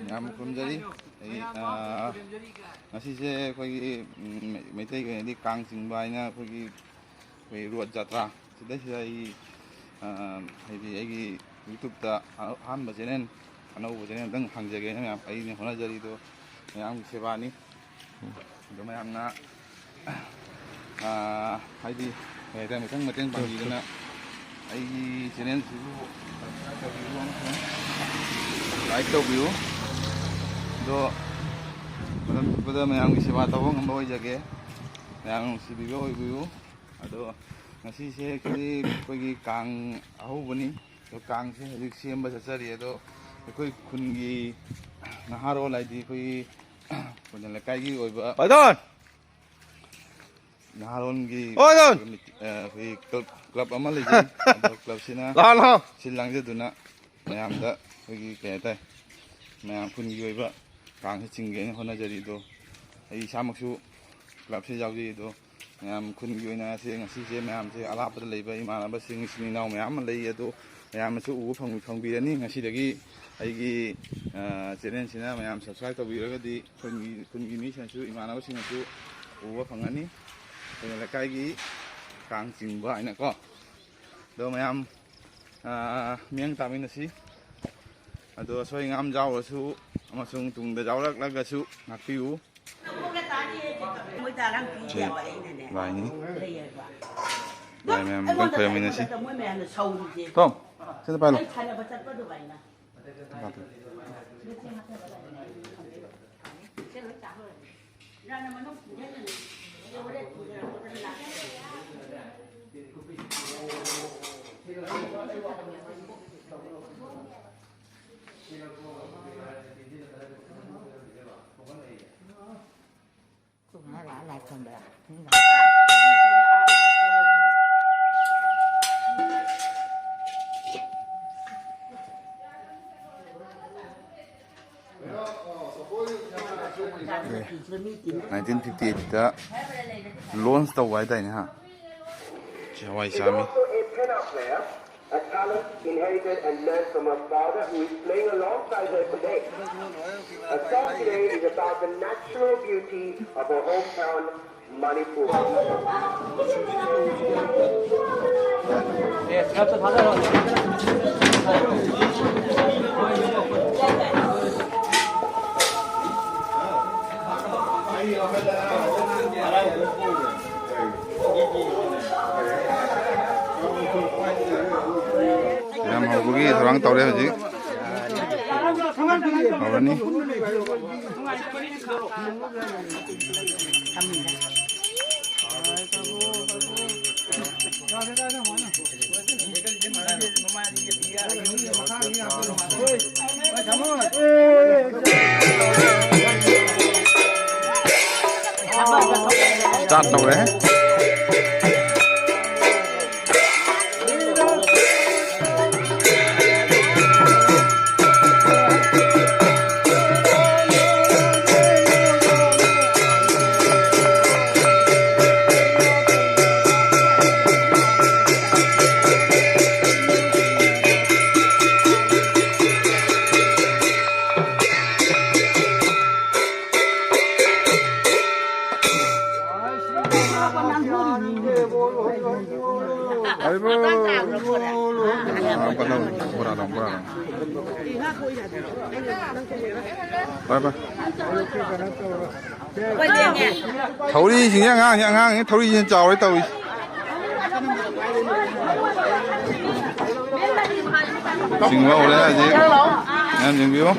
ꯌꯥꯝ ꯈꯨꯔꯨꯝꯖꯔꯤ ꯑꯩ ꯉꯁꯤꯁꯦ ꯑꯩꯈꯣꯏꯒꯤ ꯃꯩꯇꯩꯒꯤ ꯑꯣꯏꯅꯗꯤ ꯀꯥꯡ ꯆꯤꯡꯕ ꯍꯥꯏꯅ ꯑꯩꯈꯣꯏ ꯔꯣꯗ ꯖꯇ꯭ꯔꯥ ꯁꯤꯗꯩꯁꯤꯗ ꯑꯩ ꯍꯥꯏꯗꯤ ꯑꯩꯒꯤ ꯌꯨꯇ꯭ꯌꯨꯕꯇ ꯑꯍꯥꯟꯕ ꯆꯦꯅꯦꯜ ꯑꯅꯧꯕ ꯆꯦꯅꯦꯜ ꯑꯃꯇꯪ ꯍꯥꯡꯖꯒꯦꯅ ꯑꯩꯅ ꯍꯣꯠꯅꯖꯔꯤꯗꯣ ꯃꯌꯥꯝꯒꯤ ꯁꯦꯕꯥꯅꯤ ꯑꯗꯣ ꯃꯌꯥꯝꯅ ꯍꯥꯏꯗꯤ ꯀꯩ ꯍꯥꯏꯇꯥꯔꯦ ꯃꯇꯦꯡ ꯄꯥꯡꯕꯤꯗꯨꯅ ꯑꯩꯒꯤ ꯆꯦꯅꯦꯜꯁꯤꯕꯨ ꯁꯕꯁꯀ꯭ꯔꯥꯏꯕ ꯇꯧꯕꯤꯌꯨ ꯑꯃꯁꯨꯡ ꯂꯥꯏꯛ ꯇꯧꯕꯤꯌꯨ ꯑꯗꯣ ꯃꯇꯝ ꯆꯨꯞꯄꯗ ꯃꯌꯥꯝꯒꯤ ꯁꯦꯕꯥ ꯇꯧꯕ ꯉꯝꯕ ꯑꯣꯏꯖꯒꯦ ꯃꯌꯥꯝ ꯅꯨꯡꯁꯤꯕꯤꯕ ꯑꯣꯏꯕꯤꯌꯨ ꯑꯗꯣ ꯉꯁꯤꯁꯦ ꯑꯩꯈꯣꯏꯒꯤ ꯀꯥꯡ ꯑꯍꯧꯕꯅꯤ ꯑꯗꯣ ꯀꯥꯡꯁꯦ ꯍꯧꯖꯤꯛ ꯁꯦꯝꯕ ꯆꯠꯆꯔꯤ ꯑꯗꯣ ꯑꯩꯈꯣꯏ ꯈꯨꯟꯒꯤ ꯅꯍꯥꯔꯣꯜ ꯍꯥꯏꯗꯤ ꯑꯩꯈꯣꯏꯒꯤ ꯈꯨꯟ ꯂꯩꯀꯥꯏꯒꯤ ꯑꯣꯏꯕ ꯅꯍꯥꯔꯣꯜꯒꯤ ꯑꯩꯈꯣꯏ ꯀ꯭ꯂꯕ ꯑꯃ ꯂꯩꯖꯩ ꯑꯗꯣ ꯀ꯭ꯂꯕꯁꯤꯅ ꯁꯤꯜ ꯂꯥꯡꯖꯗꯨꯅ ꯃꯌꯥꯝꯗ ꯑꯩꯈꯣꯏꯒꯤ ꯀꯩ ꯍꯥꯏꯇꯥꯔꯦ ꯃꯌꯥꯝ ꯈꯨꯟꯒꯤ ꯑꯣꯏꯕ ꯀꯥꯡꯁꯤ ꯆꯤꯡꯒꯦꯅ ꯍꯣꯠꯅꯖꯔꯤ ꯑꯗꯣ ꯑꯩ ꯏꯁꯥꯃꯛꯁꯨ ꯀ꯭ꯂꯕꯁꯤ ꯌꯥꯎꯖꯩ ꯑꯗꯣ ꯃꯌꯥꯝ ꯈꯨꯟꯒꯤ ꯑꯣꯏꯅ ꯉꯁꯤꯁꯦ ꯃꯌꯥꯝꯁꯦ ꯑꯔꯥꯞꯄꯗ ꯂꯩꯕ ꯏꯃꯥꯟꯅꯕꯁꯤꯡ ꯏꯆꯤꯟ ꯏꯅꯥꯎ ꯃꯌꯥꯝ ꯑꯃ ꯂꯩ ꯑꯗꯣ ꯃꯌꯥꯝꯅꯁꯨ ꯎꯕ ꯐꯪꯕꯤꯔꯅꯤ ꯉꯁꯤꯗꯒꯤ ꯑꯩꯒꯤ ꯆꯦꯅꯦꯜꯁꯤꯅ ꯃꯌꯥꯝ ꯁꯕꯁꯀ꯭ꯔꯥꯏꯕ ꯇꯧꯕꯤꯔꯒꯗꯤ ꯈꯨꯟꯒꯤ ꯃꯤꯁꯤꯡꯅꯁꯨ ꯏꯃꯥꯟꯅꯕꯁꯤꯡꯅꯁꯨ ꯎꯕ ꯐꯪꯒꯅꯤ ꯑꯩꯈꯣꯏꯅ ꯂꯩꯀꯥꯏꯒꯤ ꯀꯥꯡ ꯆꯤꯡꯕ ꯍꯥꯏꯅꯀꯣ ꯑꯗꯣ ꯃꯌꯥꯝ ꯃꯤꯠꯌꯦꯡ ꯇꯥꯃꯤꯟꯅꯁꯤ ꯑꯗꯣ ꯑꯁꯣꯏ ꯑꯉꯥꯝ ꯌꯥꯎꯔꯁꯨ ꯑꯃꯁꯨꯡ ꯇꯨꯡꯗ ꯌꯥꯎꯔꯛꯂꯒꯁꯨ ꯉꯥꯛꯄꯤꯌꯨ ꯂꯥꯏꯅꯤ ꯂꯥꯏ ꯃꯌꯥꯝ ꯑꯃꯇꯪ ꯈꯣꯏꯔꯝꯃꯤꯟꯅꯁꯤ ꯇꯣꯝ ꯁꯤꯗ ꯄꯥꯏꯂꯣ ꯅꯥꯏꯟꯇꯤन 1958ꯗ ꯂꯣꯟꯁ ꯇꯧꯕ ꯍꯥꯏꯇꯥꯔꯦꯅꯦ ꯁꯤ ꯍꯋꯥꯏ ꯆꯥꯝꯃꯤ A talent inherited and learned from her father, who is playing alongside her today. Her song today is about the natural beauty of her hometown, Manipur. ꯌꯥꯝ ꯍꯧꯕꯒꯤ ꯊꯧꯔꯥꯡ ꯇꯧꯔꯦ ꯍꯧꯖꯤꯛ ꯍꯧꯔꯅꯤ ꯁ꯭ꯇꯥꯔꯠ ꯇꯧꯔꯦ ꯊꯧꯔꯤꯁꯤꯡꯁꯦ ꯑꯉꯥꯡꯁꯤꯡ ꯊꯧꯔꯤꯁꯤꯡ ꯆꯥꯎꯔꯦ ꯇꯧꯔꯤ ꯆꯤꯡꯕ ꯍꯧꯔꯦ ꯍꯧꯖꯤꯛ ꯃꯌꯥꯝ ꯆꯤꯡꯕꯤꯌꯨ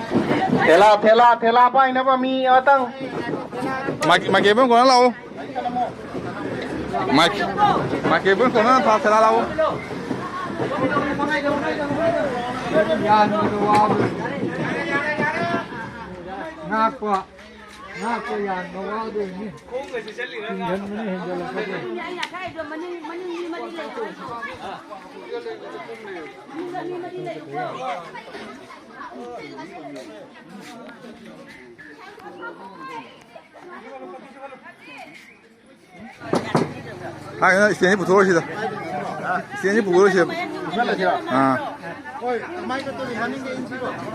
ꯊꯦꯂꯥ ꯄꯥꯏꯅꯕ ꯃꯤ ꯑꯃꯇꯪ ꯃꯥꯏꯀꯦꯕꯟ ꯀꯣꯟꯅ ꯂꯥꯛꯑꯣ ꯃꯥꯏꯀꯦꯕꯟ ꯀꯣꯟꯅ ꯊꯦꯂꯥ ꯂꯥꯛꯑꯣ ꯉꯥꯛꯄ ꯌꯥꯟꯕ ꯋꯥꯗꯣꯏꯅꯤ ꯍꯦꯟꯖꯟꯕꯅꯤ ꯍꯦꯟꯖꯜꯂꯛꯄꯗꯤ स्टैंड पुथोर सिदा स्टैंड पुगोर से हां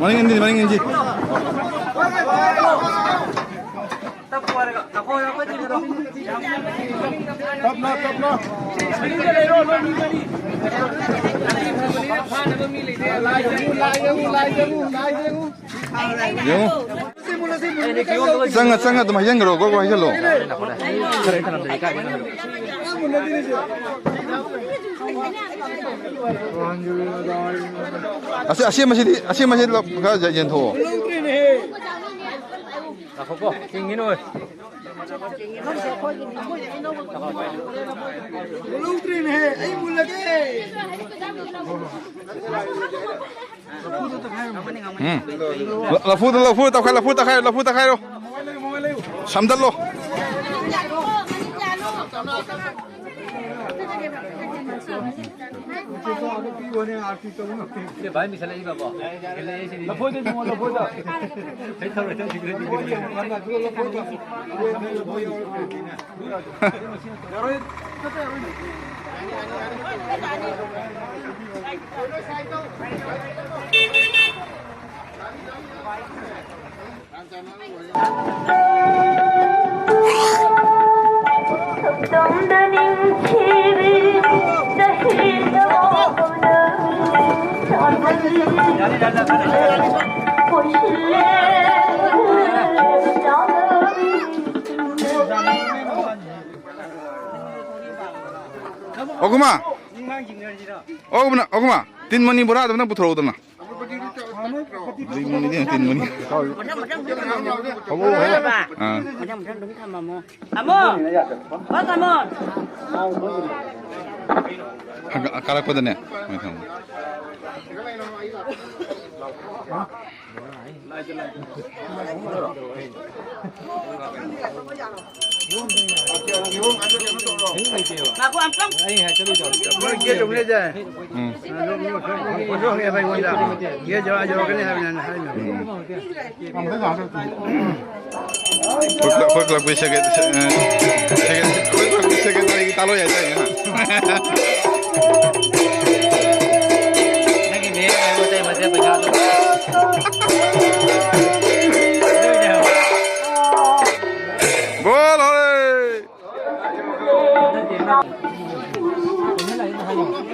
मनिंग इंजी Top no. Sangat tu macam gerok kau macam lo. Asyik masih lo kau jangan tu. Aku kok tinggi nuh. Belum trin he, ay mula ke. Lafu tak khay lo. Samdal lo. Bahaya misalnya ini apa? Lafu tu semua lafu tu. Saya tahu itu juga. Oguma, tin money berat tu nak putra tu nak. Tin money. Macam dong kamu mau. Kamu. Kalau kau dah ni, macam. Aku ampun. Dia dong ni je. Dong ni apa yang dia? Dia jauh kan ni hari ni. Kau bisa ke lagi talo ya saya. Lagi ni aku saya masih berjalan. Gol oleh.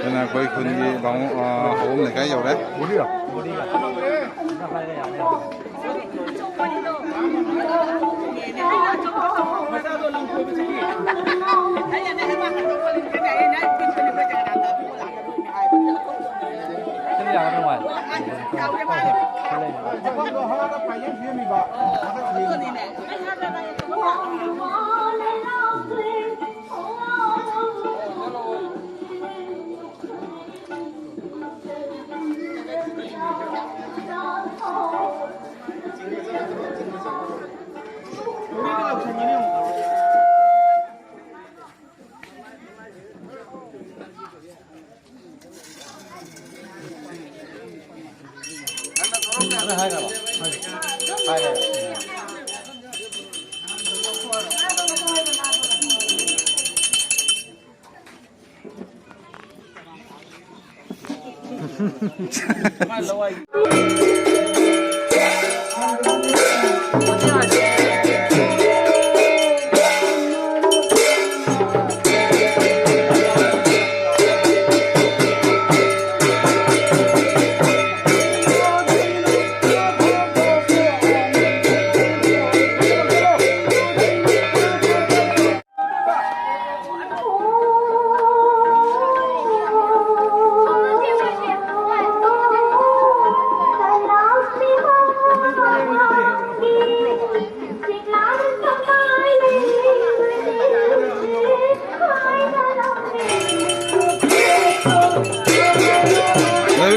Nên là coi khuyên gì bóng hôm này cái dầu đấy.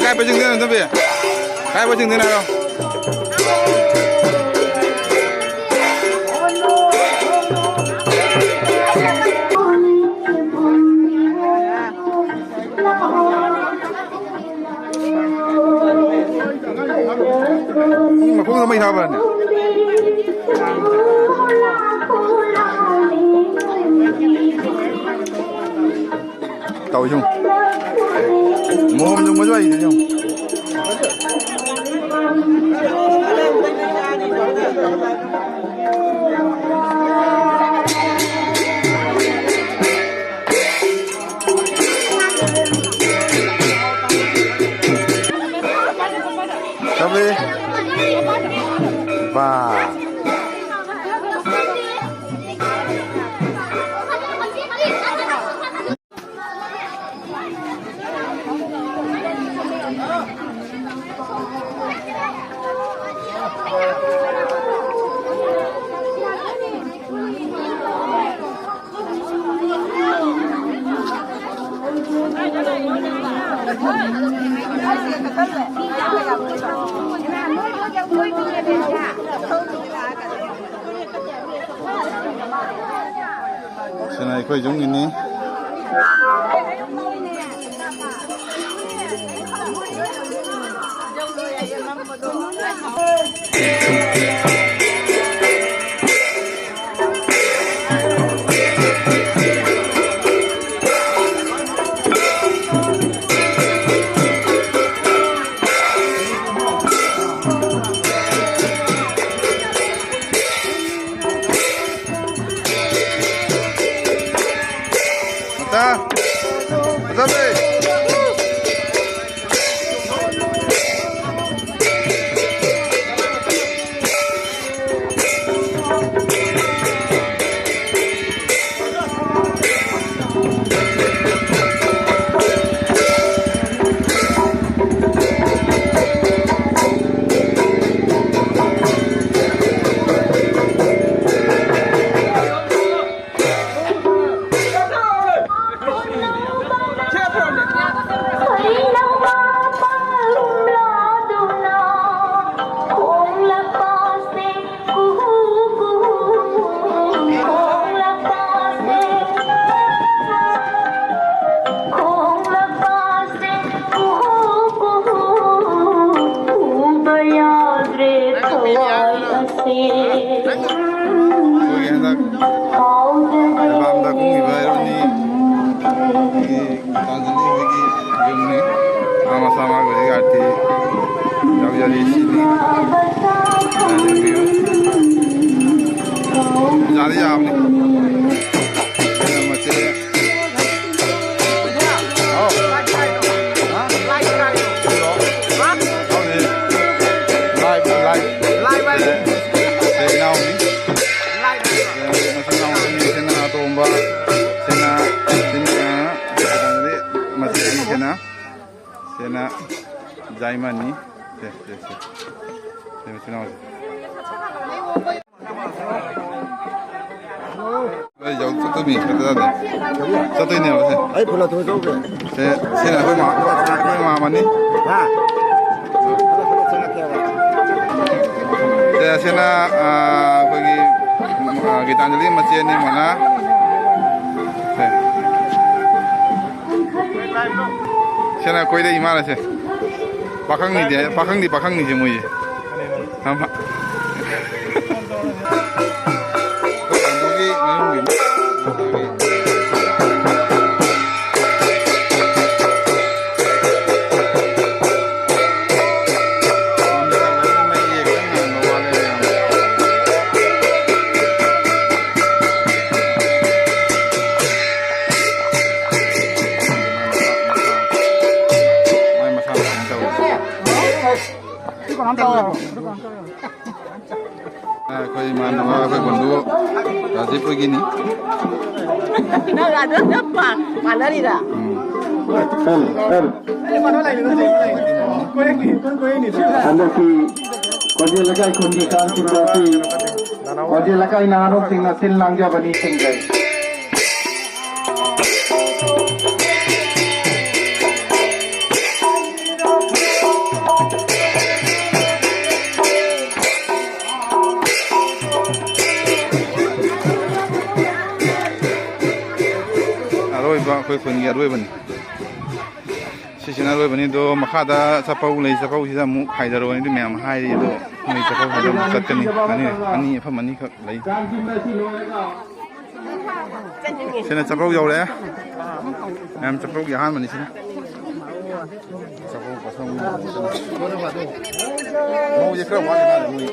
Cái bao nhiêu tiền vậy? Cái bao nhiêu tiền nào? Mà cũng không sao vậy? Tàu chung. Mua không mua vậy chung. 现在可以用呢。Sena Jaiman ni. Saya mesti nak. Jauh satu ni kata tadi. Satu ini apa sih? Pulau tu ke? Saya nak kau mana ni? Saya nak pergi kita Anjali masjid ni mana? Saya nak kau ida iman aja. Pakang ni je mui. Sama. Kau mana kau bantu Rajiv begini. Nak ada apa? Mana ni dah? Anda si kau dia lagai kundi kan situasi. Kau dia lagai narok tinggal silang dia bani tinggal. Kau pun dia ruai bani. Sisi na ruai bani do makada sapau lei sapau sisa mu hai daro ni do memang hai do mai sapau hai do kat ni ani apa mani kau lei. Sini sapau jauh le. Memang sapau jahan mani sini. Sapau pasang. Mau je kerana mana ni.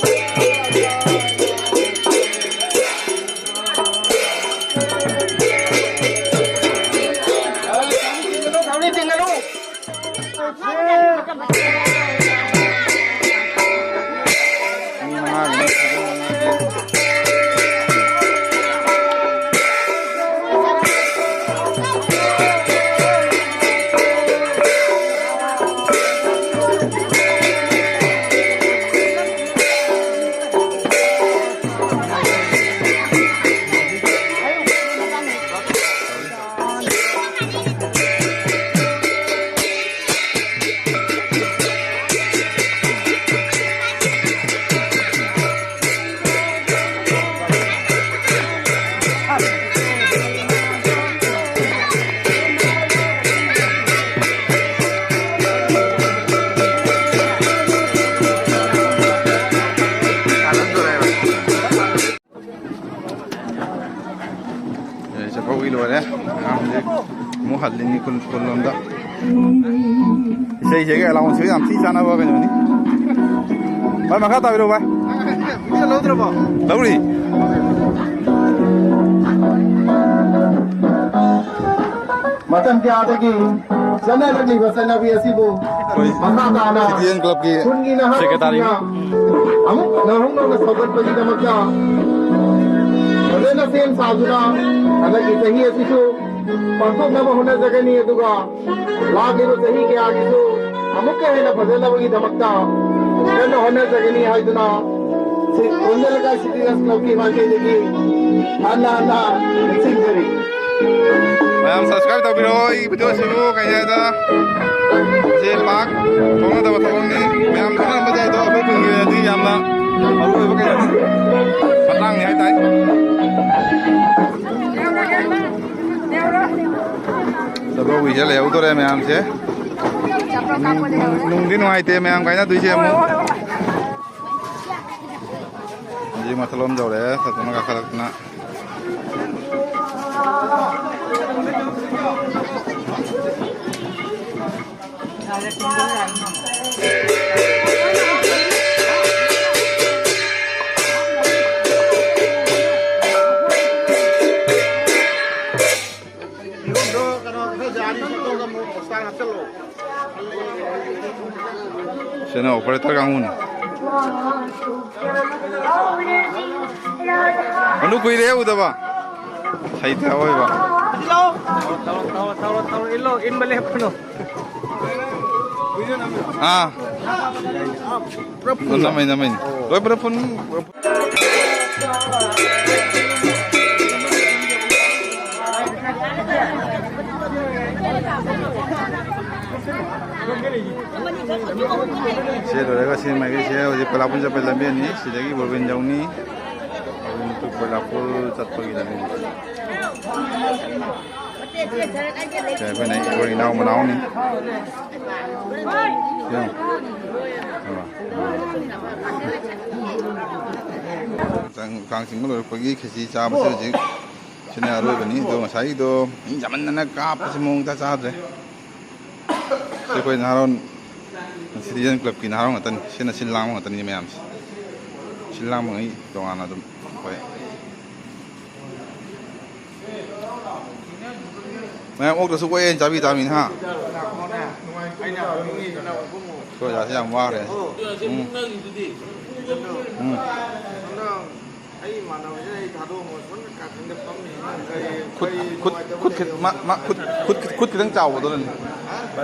Ini mahal. ꯑꯃꯨꯛ ꯍꯜꯂꯤꯅꯤ ꯈꯨꯜꯂꯣꯝꯗ ꯏꯁꯩꯁꯦꯒ ꯑꯦꯂꯥꯎꯟꯁꯦ ꯌꯥꯝ ꯊꯤ ꯆꯥꯟꯅꯕ ꯀꯩꯅꯣꯅꯤ ꯚꯥꯏ ꯃꯈꯥ ꯇꯥꯕꯤꯔꯣ ꯚꯥꯏ ꯂꯧꯗ꯭ꯔꯕꯣ ꯂꯧꯔꯤ ꯃꯇꯝ ꯀꯌꯥꯗꯒꯤ ꯆꯠꯅꯔꯛꯂꯤꯕ ꯆꯠꯅꯕꯤ ꯑꯁꯤꯕꯨ ꯃꯈꯥ ꯇꯥꯅ ꯁꯤꯇꯤꯖꯦꯟ ꯀ꯭ꯂꯕꯀꯤ ꯈꯨꯟꯒꯤ ꯅꯍꯥꯁꯤꯡꯅ ꯑꯃꯨꯛ ꯅꯧꯍꯧꯅꯅ ꯁꯧꯒꯠꯄꯒꯤꯗꯃꯛꯇ ꯐꯖꯅ ꯁꯦꯝ ꯁꯥꯗꯨꯅ ꯍꯟꯗꯛꯀꯤ ꯆꯍꯤ ꯑꯁꯤꯁꯨ ꯄꯥꯡꯊꯣꯛꯅꯕ ꯍꯣꯠꯅꯖꯒꯅꯤ ꯑꯗꯨꯒ ꯂꯥꯛꯂꯤꯕ ꯆꯍꯤ ꯀꯌꯥꯒꯤꯁꯨ ꯑꯃꯨꯛꯀ ꯍꯦꯟꯅ ꯐꯖꯅꯕꯒꯤꯗꯃꯛꯇ ꯀꯟꯅ ꯍꯣꯠꯅꯖꯒꯅꯤ ꯍꯥꯏꯗꯨꯅ ꯀꯣꯟꯖꯦꯜ ꯂꯩꯀꯥꯏ ꯁꯤꯇꯤꯖꯦꯟ ꯀ꯭ꯂꯕꯀꯤ ꯃꯥꯏꯀꯩꯗꯒꯤ ꯍꯟꯅ ꯅꯤꯡꯁꯤꯡꯖꯔꯤ ꯃꯌꯥꯝ ꯁꯕꯁꯀ꯭ꯔꯥꯏꯕ ꯇꯧꯕꯤꯔꯛꯑꯣ ꯑꯩꯒꯤ ꯚꯤꯗꯤꯑꯣꯁꯤꯕꯨ ꯀꯩꯅꯣꯗ ꯁꯤ ꯄꯥꯛ ꯐꯥꯎꯅꯗꯕ ꯊꯕꯛꯅꯤ ꯃꯌꯥꯝ ꯈꯪꯅꯔꯝꯕ ꯌꯥꯏ ꯑꯗꯣ ꯑꯩꯈꯣꯏ ꯈꯨꯟꯒꯤ ꯑꯣꯏꯅꯗꯤ ꯌꯥꯝꯅ ꯃꯔꯨꯑꯣꯏꯕ ꯀꯩꯅꯣꯅꯤ ꯃꯇꯥꯡꯅꯤ ꯍꯥꯏꯇꯥꯔꯦ ꯆꯠꯄ ꯋꯤꯁꯦ ꯂꯩꯍꯧꯗꯣꯔꯦ ꯃꯌꯥꯝꯁꯦ ꯅꯨꯡꯗꯤ ꯅꯨꯡꯉꯥꯏꯇꯦ ꯃꯌꯥꯝ ꯀꯥꯏꯅꯗꯣꯏꯁꯦ ꯑꯃꯨꯛ ꯍꯧꯖꯤꯛ ꯃꯊꯛꯂꯣꯝ ꯌꯧꯔꯛꯑꯦ ꯁꯠꯇꯨꯅ ꯀꯥꯈꯠꯂꯛꯇꯅ sini operator kamu nih. Anu kuih deh udah pak. Saya tahu ya pak. Tahu ilo in balik penuh. Ah. Namain. Kau berapa pun. Saya dorang kasih mereka saya uji pelapun sampai lebih ni, sedikit berbeda jauh ni untuk pelapun cat pergi lagi. Saya pun naik orang nau menau ni. Yang, kang singgul pergi kasih cah besar je. Sini aru begini, tu masai tu zaman nak kap semua kita cah je. Saya kau naron Citizen Club ki naron ngatan sina sinlang ngatan ni mayam sinlang mengai dongan adum koi mayam ok tu suka en jabi tamin ha kau jadi yang war ya kut kita jauh betul ni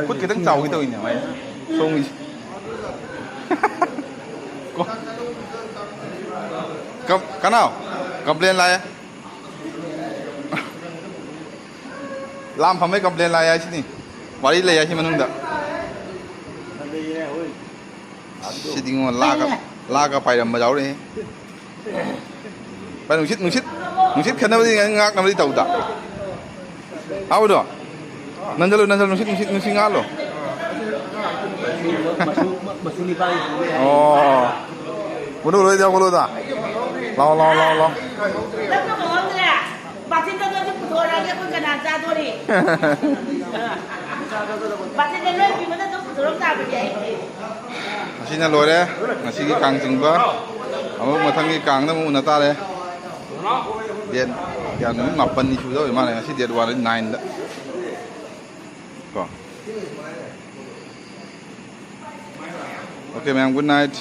kut kita jauh kita ini mai song kanau komplain lah ya lam phamai komplain lah ya sini wari lah ya sini manung dah sini ngon laga payam bajau ni pai nungsit kena beri ngak nama di tahu tak apa tu nanjalo nungsit ngak lo oh bunu lo dia bunu dah lo batin tu tu putu orang dia pun kena jatuh ni batin dia ni gimana tu putu orang tak berjaya nasinya lo deh nasi ki kang jengba amu matang ki kang na mu nata deh dia yang ni mapan ni sudah mana nasi dia 209 dah kok. Okay, ma'am. Good night.